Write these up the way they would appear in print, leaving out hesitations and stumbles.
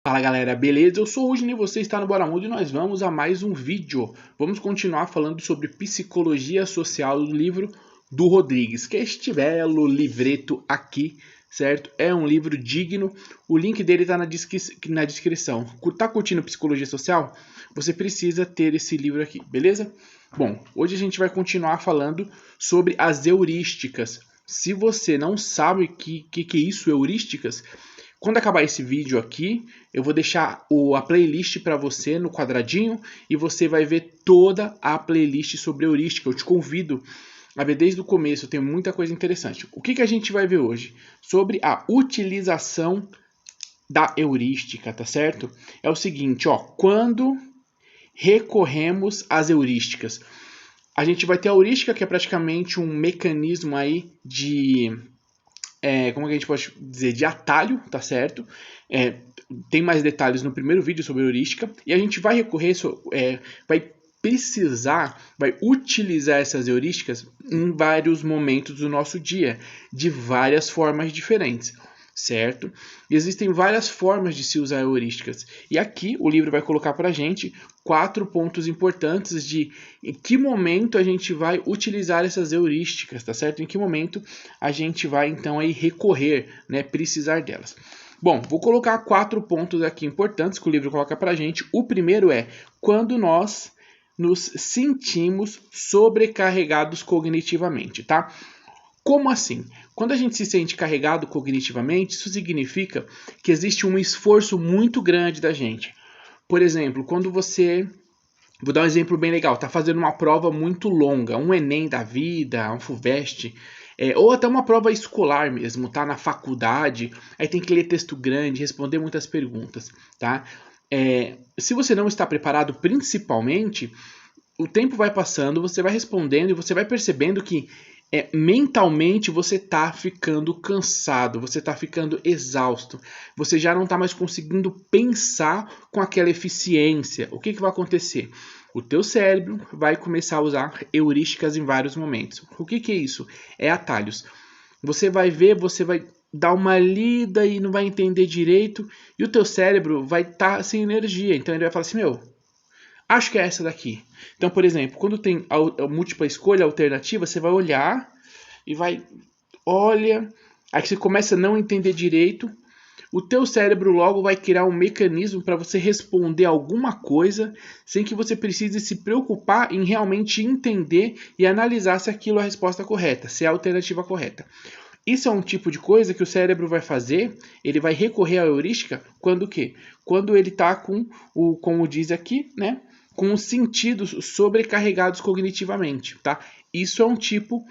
Fala galera, beleza? Eu sou o Rudney e você está no Bora Mundo e nós vamos a mais um vídeo. Vamos continuar falando sobre psicologia social do livro do Rodrigues, que é este belo livreto aqui, certo? É um livro digno, o link dele está na descrição. Tá curtindo psicologia social? Você precisa ter esse livro aqui, beleza? Bom, hoje a gente vai continuar falando sobre as heurísticas. Se você não sabe o que é isso, heurísticas, quando acabar esse vídeo aqui, eu vou deixar a playlist para você no quadradinho e você vai ver toda a playlist sobre heurística. Eu te convido a ver desde o começo, tem muita coisa interessante. O que a gente vai ver hoje? Sobre a utilização da heurística, tá certo? É o seguinte, ó, quando recorremos às heurísticas, a gente vai ter a heurística, que é praticamente um mecanismo aí de... como que a gente pode dizer, de atalho, tá certo? Tem mais detalhes no primeiro vídeo sobre heurística, e a gente vai recorrer, vai utilizar essas heurísticas em vários momentos do nosso dia, de várias formas diferentes, certo? E existem várias formas de se usar heurísticas, e aqui o livro vai colocar pra gente 4 pontos importantes de em que momento a gente vai utilizar essas heurísticas, tá certo? Em que momento a gente vai então aí recorrer, né, precisar delas. Bom, vou colocar 4 pontos aqui importantes que o livro coloca pra gente. O primeiro é quando nós nos sentimos sobrecarregados cognitivamente, tá? Como assim? Quando a gente se sente carregado cognitivamente, isso significa que existe um esforço muito grande da gente. Por exemplo, quando você... Vou dar um exemplo bem legal. Está fazendo uma prova muito longa, um Enem da vida, um FUVEST, ou até uma prova escolar mesmo, tá? Na faculdade, aí tem que ler texto grande, responder muitas perguntas, tá? Se você não está preparado, principalmente, o tempo vai passando, você vai respondendo e você vai percebendo que mentalmente você está ficando cansado, você está ficando exausto, você já não está mais conseguindo pensar com aquela eficiência. O que vai acontecer? O teu cérebro vai começar a usar heurísticas em vários momentos. O que é isso? É atalhos. Você vai ver, você vai dar uma lida e não vai entender direito, e o teu cérebro vai estar sem energia, então ele vai falar assim, meu, acho que é essa daqui. Então, por exemplo, quando tem a múltipla escolha alternativa, você vai olhar e olha, aí você começa a não entender direito, o teu cérebro logo vai criar um mecanismo para você responder alguma coisa sem que você precise se preocupar em realmente entender e analisar se aquilo é a resposta correta, se é a alternativa correta. Isso é um tipo de coisa que o cérebro vai fazer, ele vai recorrer à heurística quando o quê? Quando ele está com como diz aqui, né? Com os sentidos sobrecarregados cognitivamente, tá? Isso é um tipo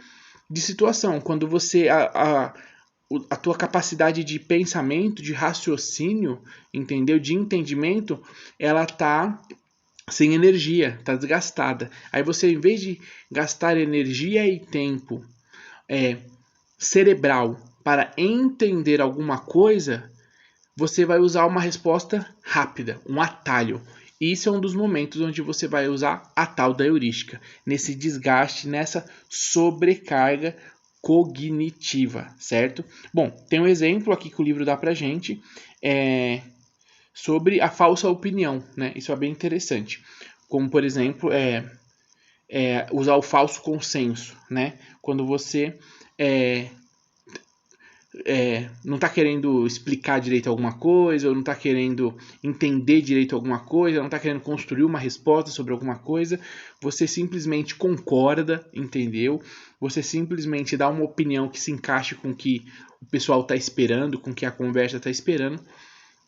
de situação, quando você a tua capacidade de pensamento, de raciocínio, entendeu? De entendimento, ela tá sem energia, tá desgastada. Aí você, em vez de gastar energia e tempo cerebral para entender alguma coisa, você vai usar uma resposta rápida, um atalho. Isso é um dos momentos onde você vai usar a tal da heurística, nesse desgaste, nessa sobrecarga cognitiva, certo? Bom, tem um exemplo aqui que o livro dá pra gente sobre a falsa opinião, né? Isso é bem interessante. Como, por exemplo, usar o falso consenso, né? Quando você não está querendo explicar direito alguma coisa, ou não está querendo entender direito alguma coisa, não está querendo construir uma resposta sobre alguma coisa, você simplesmente concorda, entendeu? Você simplesmente dá uma opinião que se encaixe com o que o pessoal está esperando, com o que a conversa está esperando,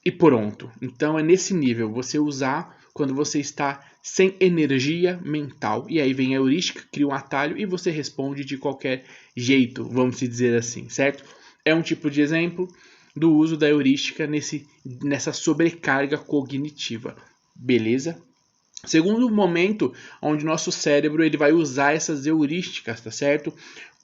e pronto. Então é nesse nível, você usar quando você está sem energia mental. E aí vem a heurística, cria um atalho e você responde de qualquer jeito, vamos dizer assim, certo? É um tipo de exemplo do uso da heurística nessa sobrecarga cognitiva, beleza? Segundo momento onde nosso cérebro ele vai usar essas heurísticas, tá certo?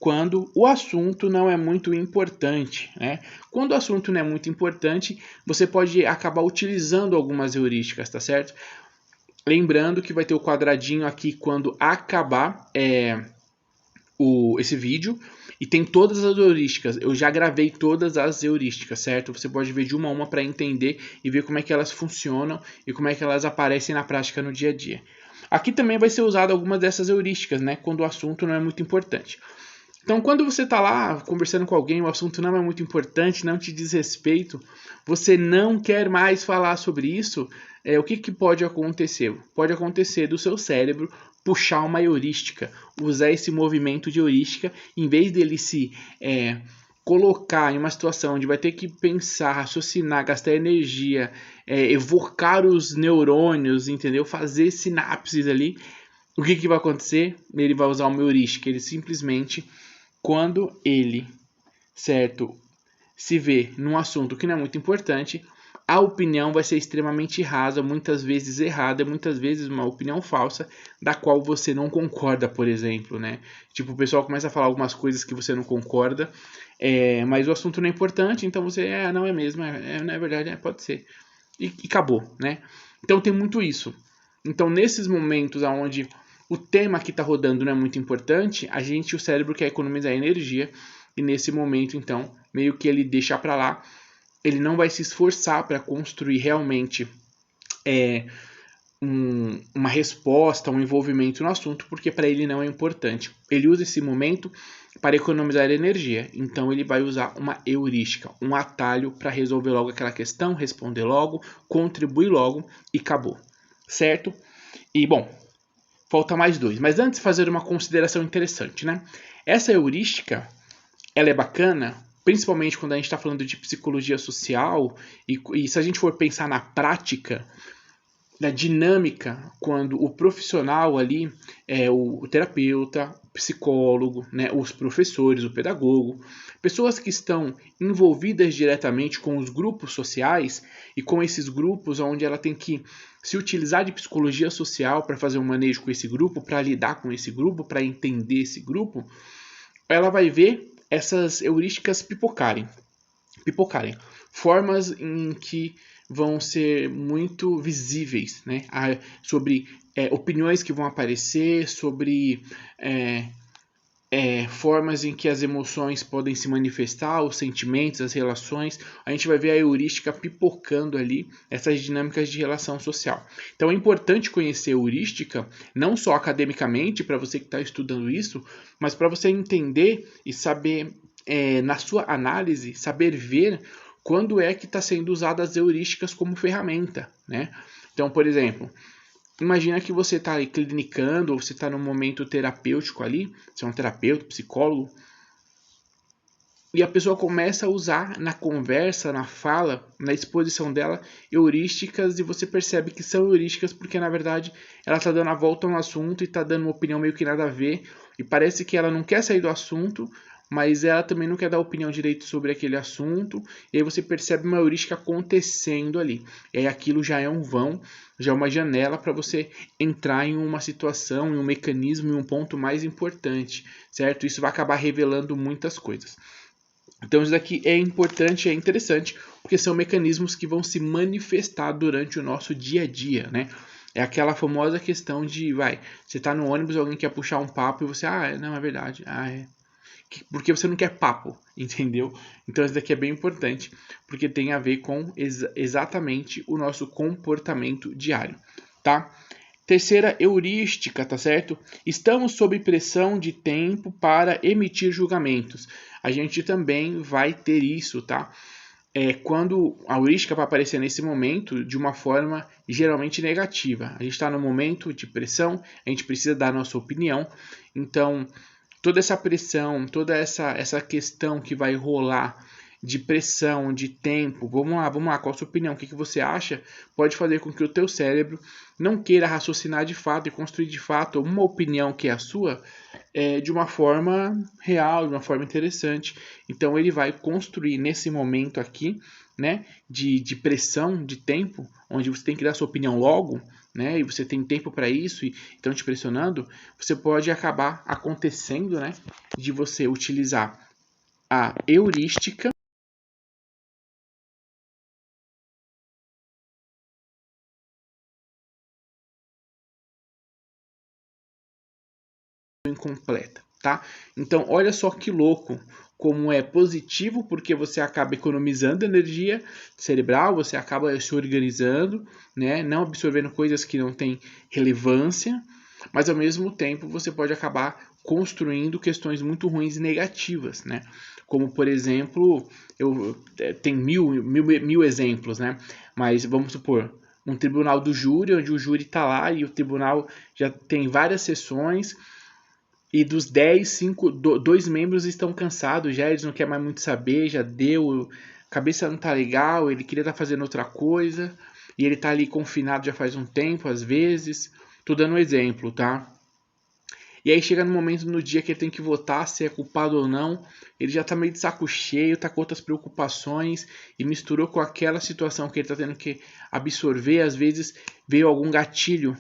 Quando o assunto não é muito importante, né? Quando o assunto não é muito importante, você pode acabar utilizando algumas heurísticas, tá certo? Lembrando que vai ter o quadradinho aqui quando acabar esse vídeo. E tem todas as heurísticas. Eu já gravei todas as heurísticas, certo? Você pode ver de uma a uma para entender e ver como é que elas funcionam e como é que elas aparecem na prática no dia a dia. Aqui também vai ser usado algumas dessas heurísticas, né? Quando o assunto não é muito importante. Então, quando você está lá conversando com alguém, o assunto não é muito importante, não te diz respeito, você não quer mais falar sobre isso, o que pode acontecer? Pode acontecer do seu cérebro puxar uma heurística, usar esse movimento de heurística, em vez dele se colocar em uma situação onde vai ter que pensar, raciocinar, gastar energia, evocar os neurônios, entendeu? Fazer sinapses ali. O que vai acontecer? Ele vai usar uma heurística, ele simplesmente, quando ele, certo, se vê num assunto que não é muito importante, a opinião vai ser extremamente rasa, muitas vezes errada, muitas vezes uma opinião falsa, da qual você não concorda, por exemplo, né? Tipo, o pessoal começa a falar algumas coisas que você não concorda, mas o assunto não é importante, então você, não é mesmo, não é verdade, pode ser. E acabou, né? Então tem muito isso. Então, nesses momentos onde o tema que está rodando não é muito importante, o cérebro quer economizar energia, e nesse momento, então, meio que ele deixa para lá, ele não vai se esforçar para construir realmente uma resposta, um envolvimento no assunto, porque para ele não é importante. Ele usa esse momento para economizar energia, então ele vai usar uma heurística, um atalho para resolver logo aquela questão, responder logo, contribuir logo e acabou, certo? E bom, falta mais dois, mas antes fazer uma consideração interessante, né? Essa heurística, ela é bacana, principalmente quando a gente está falando de psicologia social, e se a gente for pensar na prática, na dinâmica, quando o profissional ali, o terapeuta, o psicólogo, né, os professores, o pedagogo, pessoas que estão envolvidas diretamente com os grupos sociais e com esses grupos onde ela tem que se utilizar de psicologia social para fazer um manejo com esse grupo, para lidar com esse grupo, para entender esse grupo, ela vai ver essas heurísticas pipocarem, formas em que vão ser muito visíveis, né? Sobre opiniões que vão aparecer, sobre formas em que as emoções podem se manifestar, os sentimentos, as relações. A gente vai ver a heurística pipocando ali essas dinâmicas de relação social. Então é importante conhecer a heurística, não só academicamente, para você que está estudando isso, mas para você entender e saber, na sua análise, saber ver quando é que está sendo usada as heurísticas como ferramenta, né? Então, por exemplo, imagina que você está aí clinicando, ou você está num momento terapêutico ali, você é um terapeuta, psicólogo, e a pessoa começa a usar na conversa, na fala, na exposição dela, heurísticas, e você percebe que são heurísticas porque, na verdade, ela está dando a volta no assunto e está dando uma opinião meio que nada a ver, e parece que ela não quer sair do assunto, mas ela também não quer dar opinião direito sobre aquele assunto, e aí você percebe uma heurística acontecendo ali. E aí aquilo já é um vão, já é uma janela para você entrar em uma situação, em um mecanismo, em um ponto mais importante, certo? Isso vai acabar revelando muitas coisas. Então isso daqui é importante, é interessante, porque são mecanismos que vão se manifestar durante o nosso dia a dia, né? É aquela famosa questão de, você tá no ônibus, alguém quer puxar um papo e você, não, é verdade, porque você não quer papo, entendeu? Então isso daqui é bem importante, porque tem a ver com exatamente o nosso comportamento diário, tá? Terceira heurística, tá certo? Estamos sob pressão de tempo para emitir julgamentos. A gente também vai ter isso, tá? Quando a heurística vai aparecer nesse momento de uma forma geralmente negativa. A gente está no momento de pressão, a gente precisa dar a nossa opinião, então toda essa pressão, toda essa questão que vai rolar de pressão, de tempo, vamos lá, qual a sua opinião? O que você acha? Pode fazer com que o teu cérebro não queira raciocinar de fato e construir de fato uma opinião que é a sua, de uma forma real, de uma forma interessante. Então ele vai construir nesse momento aqui, né, de pressão, de tempo, onde você tem que dar sua opinião logo, né, e você tem tempo para isso, e estão te pressionando, você pode acabar acontecendo, né, de você utilizar a heurística incompleta. tá? Então, olha só que louco, como é positivo, porque você acaba economizando energia cerebral, você acaba se organizando, né? Não absorvendo coisas que não têm relevância, mas ao mesmo tempo você pode acabar construindo questões muito ruins e negativas, né? Como, por exemplo, tem mil exemplos, né? Mas vamos supor, um tribunal do júri, onde o júri está lá e o tribunal já tem várias sessões, e dos 10, 5, 2 membros estão cansados já, eles não querem mais muito saber, já deu, a cabeça não tá legal, ele queria estar fazendo outra coisa, e ele tá ali confinado já faz um tempo, às vezes. Tô dando um exemplo, tá? E aí chega no momento no dia que ele tem que votar se é culpado ou não, ele já tá meio de saco cheio, tá com outras preocupações e misturou com aquela situação que ele tá tendo que absorver, às vezes veio algum gatilho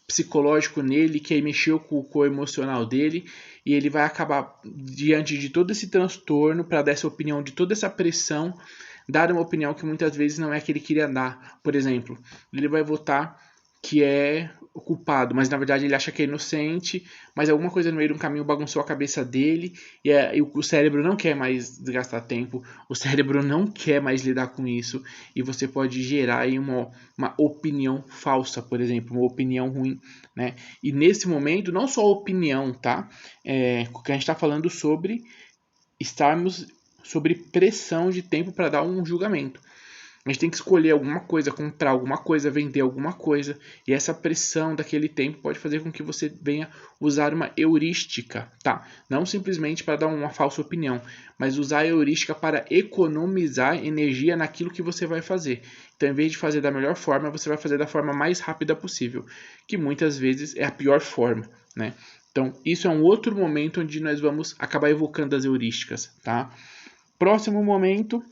psicológico nele que aí mexeu com o emocional dele e ele vai acabar, diante de todo esse transtorno, para dar essa opinião, de toda essa pressão, dar uma opinião que muitas vezes não é a que ele queria dar. Por exemplo, ele vai votar que é o culpado, mas na verdade ele acha que é inocente, mas alguma coisa no meio de um caminho bagunçou a cabeça dele e o cérebro não quer mais desgastar tempo, o cérebro não quer mais lidar com isso e você pode gerar aí uma opinião falsa, por exemplo, uma opinião ruim, né? E nesse momento, não só a opinião, tá? Que a gente está falando sobre estarmos sobre pressão de tempo para dar um julgamento. A gente tem que escolher alguma coisa, comprar alguma coisa, vender alguma coisa. E essa pressão daquele tempo pode fazer com que você venha usar uma heurística, tá? Não simplesmente para dar uma falsa opinião, mas usar a heurística para economizar energia naquilo que você vai fazer. Então, em vez de fazer da melhor forma, você vai fazer da forma mais rápida possível, que muitas vezes é a pior forma, né? Então, isso é um outro momento onde nós vamos acabar evocando as heurísticas, tá? Próximo momento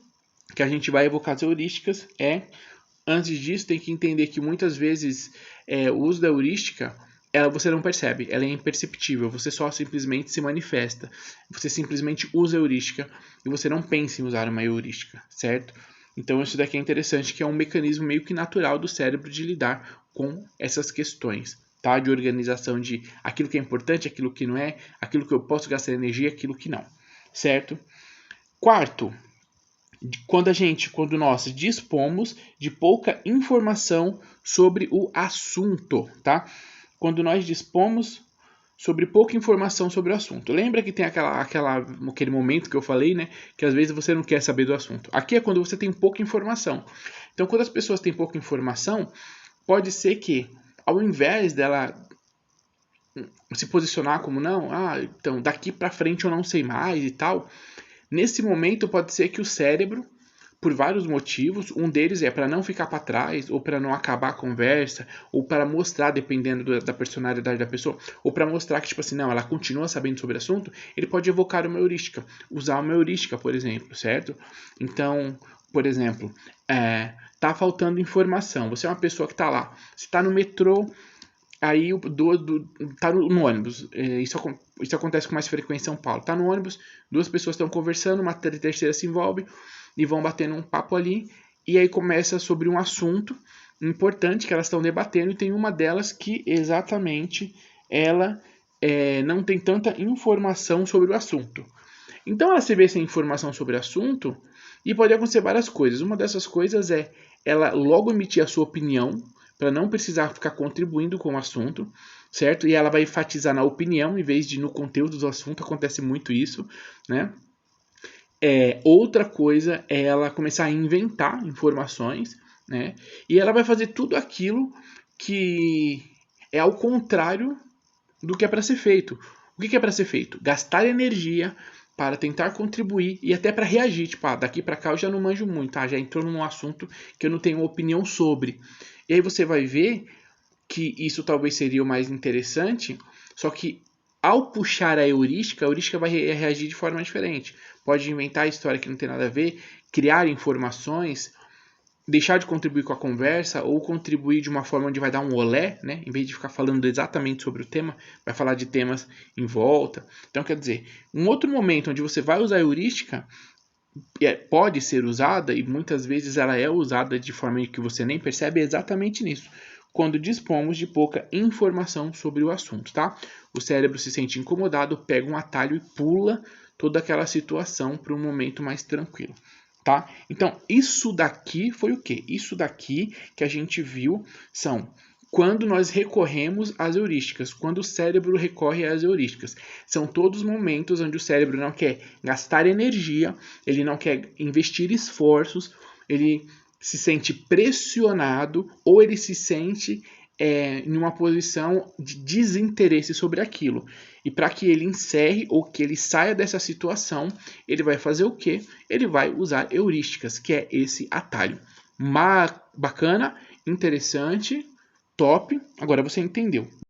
que a gente vai evocar as heurísticas antes disso, tem que entender que muitas vezes o uso da heurística, você não percebe, ela é imperceptível, você só simplesmente se manifesta, você simplesmente usa a heurística e você não pensa em usar uma heurística, certo? Então isso daqui é interessante, que é um mecanismo meio que natural do cérebro de lidar com essas questões, tá? De organização de aquilo que é importante, aquilo que não é, aquilo que eu posso gastar energia, aquilo que não, certo? Quarto, quando nós dispomos de pouca informação sobre o assunto, tá? Quando nós dispomos sobre pouca informação sobre o assunto. Lembra que tem aquele momento que eu falei, né? Que às vezes você não quer saber do assunto. Aqui é quando você tem pouca informação. Então, quando as pessoas têm pouca informação, pode ser que, ao invés dela se posicionar como não, então daqui para frente eu não sei mais e tal, nesse momento pode ser que o cérebro, por vários motivos, um deles é para não ficar para trás, ou para não acabar a conversa, ou para mostrar, dependendo da personalidade da pessoa, ou para mostrar que, tipo assim, não, ela continua sabendo sobre o assunto, ele pode evocar uma heurística, usar uma heurística, por exemplo, certo? Então, por exemplo, tá faltando informação, você é uma pessoa que tá lá, você tá no metrô, aí tá no ônibus, isso acontece com mais frequência em São Paulo, tá no ônibus, duas pessoas estão conversando, uma terceira se envolve, e vão batendo um papo ali, e aí começa sobre um assunto importante que elas estão debatendo, e tem uma delas que exatamente ela não tem tanta informação sobre o assunto. Então ela se vê sem informação sobre o assunto, e pode acontecer várias coisas. Uma dessas coisas é ela logo emitir a sua opinião, para não precisar ficar contribuindo com o assunto, certo? E ela vai enfatizar na opinião, em vez de no conteúdo do assunto, acontece muito isso, né? Outra coisa é ela começar a inventar informações, né? E ela vai fazer tudo aquilo que é ao contrário do que é para ser feito. O que é para ser feito? Gastar energia para tentar contribuir e até para reagir. Tipo, daqui para cá eu já não manjo muito, tá? Já entrou num assunto que eu não tenho opinião sobre. E aí você vai ver que isso talvez seria o mais interessante, só que ao puxar a heurística vai reagir de forma diferente. Pode inventar a história que não tem nada a ver, criar informações, deixar de contribuir com a conversa ou contribuir de uma forma onde vai dar um olé, né? Em vez de ficar falando exatamente sobre o tema, vai falar de temas em volta. Então, quer dizer, um outro momento onde você vai usar a heurística pode ser usada, e muitas vezes ela é usada de forma que você nem percebe, é exatamente nisso. quando dispomos de pouca informação sobre o assunto, tá? O cérebro se sente incomodado, pega um atalho e pula toda aquela situação para um momento mais tranquilo, tá? Então, isso daqui foi o quê? Isso daqui que a gente viu são quando nós recorremos às heurísticas, quando o cérebro recorre às heurísticas. São todos os momentos onde o cérebro não quer gastar energia, ele não quer investir esforços, ele se sente pressionado ou ele se sente em uma posição de desinteresse sobre aquilo. E para que ele encerre ou que ele saia dessa situação, ele vai fazer o quê? Ele vai usar heurísticas, que é esse atalho. Bacana, interessante, top. Agora você entendeu.